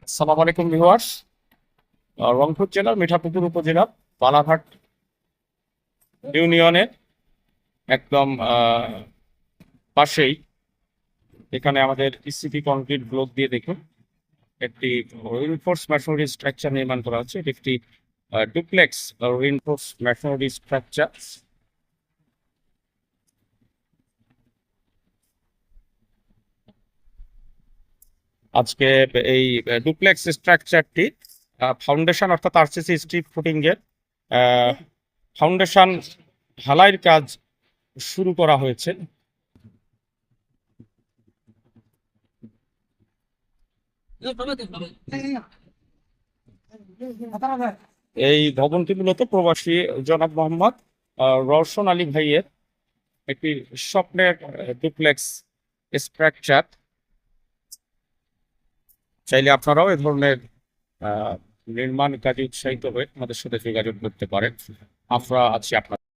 আসসালামু আলাইকুম ভিউয়ার্স। রংপুর জেলার মিঠাপুকুর উপজেলার বালাঘাট ইউনিয়নের একদম পাশেই এখানে আমাদের ইসিপি কংক্রিট ব্লক দিয়ে দেখুন একটি রিইনফোর্স ম্যাসোনারি স্ট্রাকচার নির্মাণ করা হচ্ছে। এটি একটি ডুপ্লেক্স রিইনফোর্স ম্যাসোনারি স্ট্রাকচার। আজকে এই ডুপ্লেক্স স্ট্রাকচারটি ফাউন্ডেশন অর্থাৎ আরসিসি স্ট্রিপ ফুটিং এর ফাউন্ডেশন ঢালাইয়ের কাজ শুরু করা হয়েছে। এই ভবনটি মূলত প্রবাসী জনাব মোহাম্মদ রওশন আলী ভাইয়ের একটি স্বপ্নের ডুপ্লেক্স স্ট্রাকচার। চাইলে আপনারাও এ ধরনের নির্মাণ কাজে উৎসাহিত হয়ে আমাদের সাথে যোগাযোগ করতে পারেন। আমরা আছি আপনার